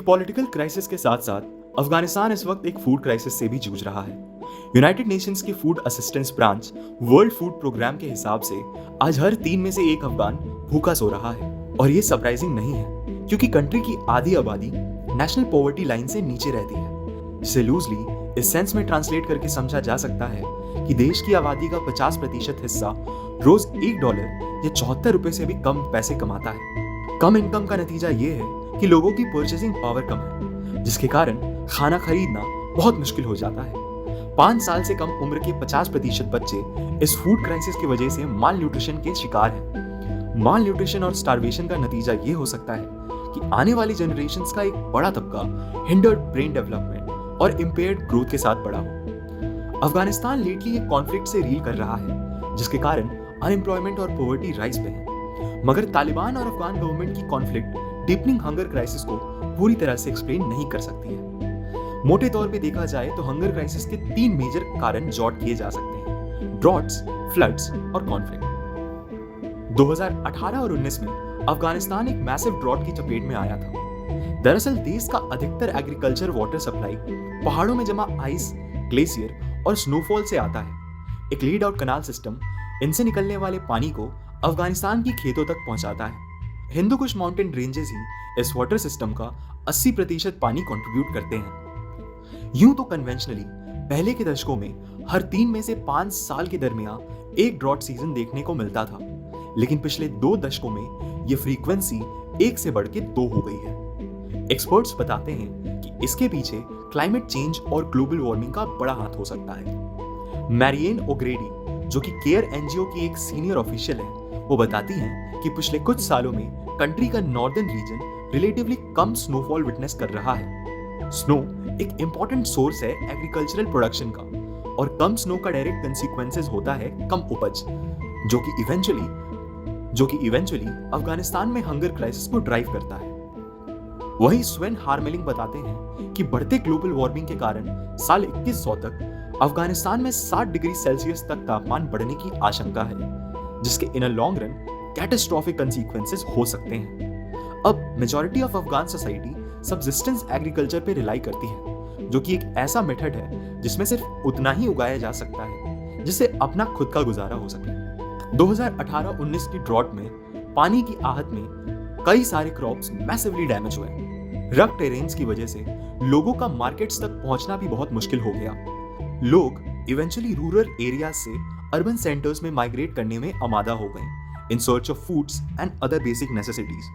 Political crisis के साथ साथ अफगानिस्तान इस वक्त एक फूड क्राइसिस से भी जूझ रहा है। यूनाइटेड नेशंस की food assistance branch World Food Programme के हिसाब से आज हर 3 में से एक अफगान भूखा सो रहा है। और ये सरप्राइजिंग नहीं है, क्योंकि कंट्री की आधी आबादी नेशनल पॉवर्टी लाइन से नीचे रहती है, जिसे लूजली इस सेंस में ट्रांसलेट करके समझा जा सकता है कि देश की आबादी का 50% हिस्सा रोज $1 या 74 रुपए से भी कम पैसे कमाता है। कम इनकम का नतीजा ये है कि लोगों की परचेसिंग पावर कम है, जिसके कारण खाना खरीदना बहुत मुश्किल हो जाता है। 5 साल से कम उम्र के 50% बच्चे इस फूड क्राइसिस की वजह से माल न्यूट्रिशन के शिकार हैं। माल न्यूट्रिशन और स्टारवेशन का नतीजा ये हो सकता है कि आने वाली जनरेशंस का एक बड़ा तबका हिंडर्ड ब्रेन डेवलपमेंट और इम्पेयर्ड ग्रोथ के साथ बड़ा हो। अफगानिस्तान लेटली एक कॉन्फ्लिक्ट से रील कर रहा है, जिसके कारण अनएम्प्लॉयमेंट और पॉवर्टी राइज पे है। मगर तालिबान और अफगान गवर्नमेंट की कॉन्फ्लिक्ट डीपनिंग हंगर क्राइसिस को पूरी तरह से एक्सप्लेन नहीं कर सकती है। मोटे तौर पे देखा जाए तो हंगर क्राइसिस के 3 मेजर कारण जॉट किए जा सकते हैं: ड्रॉट्स, फ्लड्स और कॉन्फ्लिक्ट। 2018 और 19 में अफगानिस्तान एक मैसिव ड्रॉट की चपेट में आया था। दरअसल देश का अधिकतर एग्रीकल्चर वाटर सप्लाई पहाड़ों में जमा आइस, ग्लेशियर और स्नोफॉल से आता है। एक लीड आउट कनाल सिस्टम इनसे निकलने वाले पानी को अफगानिस्तान की खेतों तक पहुंचाता है। हिंदू कुश माउंटेन रेंजेस ही इस वाटर सिस्टम का 80% पानी कंट्रीब्यूट करते हैं। यूं तो कन्वेंशनली पहले के दशकों में हर 3 में से 5 साल के दरमियान एक ड्रॉट सीजन देखने को मिलता था, लेकिन पिछले 2 दशकों में ये फ्रीक्वेंसी 1 से बढ़ के 2 हो गई है। एक्सपर्ट्स बताते हैं कि इसके पीछे क्लाइमेट चेंज और ग्लोबल वार्मिंग का बड़ा हाथ हो सकता है। मैरियन ओग्रेडी, जो कि केयर एनजीओ की एक सीनियर ऑफिशियल है, वो बताती हैं कि पिछले कुछ सालों में कंट्री का नॉर्दर्न रीजन रिलेटिवली कम स्नोफॉल विटनेस कर रहा है। स्नो एक इंपॉर्टेंट सोर्स है एग्रीकल्चरल प्रोडक्शन का, और कम स्नो का डायरेक्ट कंसीक्वेंसेस होता है कम उपज, जो कि इवेंचुअली अफगानिस्तान में हंगर क्राइसिस को ड्राइव करता है। वहीं स्वेन हार्मेलिंग बताते हैं कि बढ़ते ग्लोबल वार्मिंग के कारण साल 2100 तक अफगानिस्तान में 60 डिग्री सेल्सियस तक तापमान बढ़ने की आशंका है, जिसके in a long run catastrophic consequences हो सकते हैं। अब majority of Afghan society subsistence agriculture पे रिलाई करती है, जो कि एक ऐसा मेथड है जिसमें सिर्फ उतना ही उगाया जा सकता है जिससे अपना खुद का गुजारा हो सके। 2018-19 की ड्रॉट में पानी की आहत में कई सारे क्रॉप्स मैसिवली डैमेज हुए। रफ टेरेन्स की वजह से लोगों का मार्केट्स तक पहुंचना भी बहुत मुश्किल हो गया। लोग इवेंचुअली रूरल एरियाज से अर्बन सेंटर्स में माइग्रेट करने में आमादा हो गए in search of foods and other basic necessities.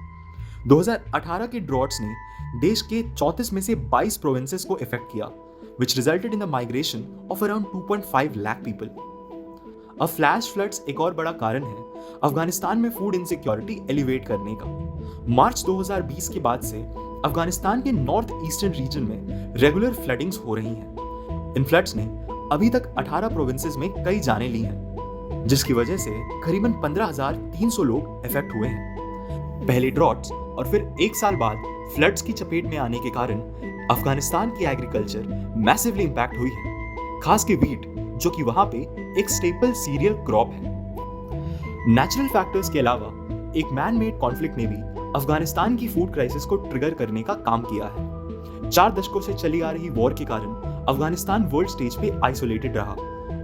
2018 के ड्रॉट्स ने देश के 34 में से 22 प्रोविंसेस को इफेक्ट किया, which resulted in the migration of around 2.5 lakh people. अब फ्लैश फ्लड्स एक और बड़ा कारण है अफगानिस्तान में फूड इनसिक्योरिटी एलिवेट करने का। मार्च 2020 के बाद से अफगानिस्तान के नॉर्थ ईस्टर्न रीजन में रेगुलर फ्लडिंग्स हो रही हैं। इन फ्लड्स ने अभी तक 18 प्रोविंसेस में कई जानें ली हैं, जिसकी वजह से करीबन 15,300 लोग इफेक्ट हुए हैं। पहले ड्रॉट्स और फिर 1 साल बाद फ्लड्स की चपेट में आने के कारण अफगानिस्तान की एग्रीकल्चर मैसिवली इंपैक्ट हुई है, खास के वीट, जो कि वहां पे एक स्टेपल सीरियल क्रॉप है। नेचुरल फैक्टर्स के अलावा एक मैन मेड कॉन्फ्लिक्ट ने भी अफगानिस्तान की फूड क्राइसिस को ट्रिगर करने का काम किया है। 4 दशकों से चली आ रही वॉर के कारण अफगानिस्तान वर्ल्ड स्टेज पे आइसोलेटेड रहा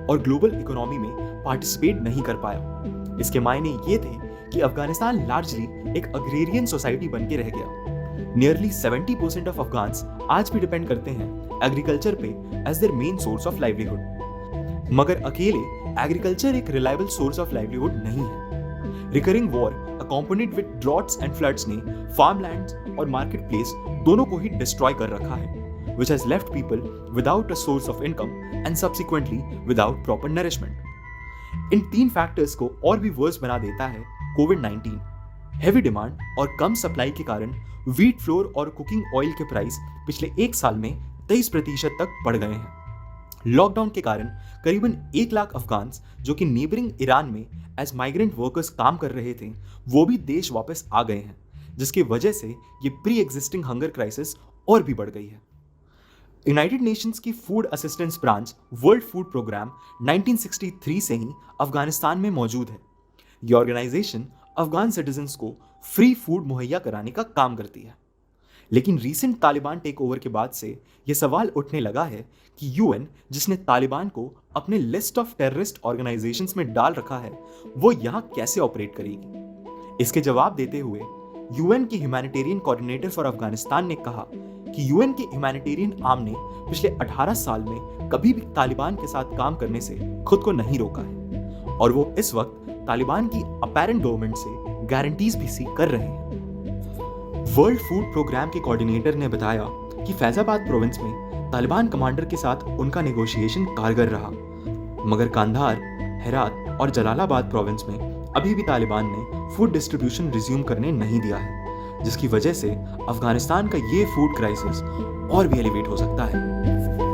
और ग्लोबल इकोनॉमी में पार्टिसिपेट नहीं कर पाया। इसके मायने ये थे कि अफगानिस्तान लार्जली एक अग्रेरियन सोसाइटी बन के रह गया। नियरली 70% ऑफ अफगान्स आज भी डिपेंड करते हैं एग्रीकल्चर पे as their main source of livelihood. मगर अकेले एग्रीकल्चर एक रिलायबल सोर्स ऑफ लाइवलीहुड नहीं है। Recurring war accompanied with droughts and floods ने फार्मलैंड्स और मार्केट प्लेस दोनों को ही डिस्ट्रॉय कर रखा है, which has left people without a source of income and subsequently without proper nourishment. In 3 factors को और भी वर्स बना देता है कोविड-19। हेवी डिमांड और कम सप्लाई के कारण व्हीट फ्लोर और कुकिंग ऑयल के प्राइस पिछले 1 साल में 23% तक बढ़ गए हैं। लॉकडाउन के कारण करीबन 1 लाख अफगान्स, जो कि नेबरिंग ईरान में एज माइग्रेंट वर्कर्स काम कर रहे थे, वो भी देश वापस आ गए हैं, जिसकी वजह से ये प्री एग्जिस्टिंग हंगर क्राइसिस और भी बढ़ गई है। यूनाइटेड नेशंस की food assistance branch World Food Programme 1963 से ही अफगानिस्तान में मौजूद है। ये ऑर्गेनाइजेशन अफगान सिटीजन्स को फ्री फूड मुहैया कराने का काम करती है। लेकिन रीसेंट तालिबान टेक ओवर के बाद से ये सवाल उठने लगा है कि यूएन, जिसने तालिबान को अपने लिस्ट ऑफ टेररिस्ट ऑर्गेनाइजेशंस में डाल रखा है, वो यहाँ कैसे ऑपरेट करेगी। इसके जवाब देते हुए यूएन की ह्यूमैनिटेरियन कोऑर्डिनेटर फॉर अफगानिस्तान ने कहा कि यूएन के ह्यूमैनिटेरियन आर्म ने पिछले 18 साल में कभी भी तालिबान के साथ काम करने से खुद को नहीं रोका है और वो इस वक्त तालिबान की अपैरेंट गवर्नमेंट से गारंटीज भी सीख कर रहे हैं। वर्ल्ड फूड प्रोग्राम के कोऑर्डिनेटर ने बताया कि फैजाबाद प्रोविंस में तालिबान कमांडर के साथ उनका नेगोशिएशन कारगर रहा, मगर कांधार, हेरात और जलालाबाद प्रोविंस में अभी भी तालिबान ने फूड डिस्ट्रीब्यूशन रिज्यूम करने नहीं दिया है, जिसकी वजह से अफगानिस्तान का ये फूड क्राइसिस और भी एलिवेट हो सकता है।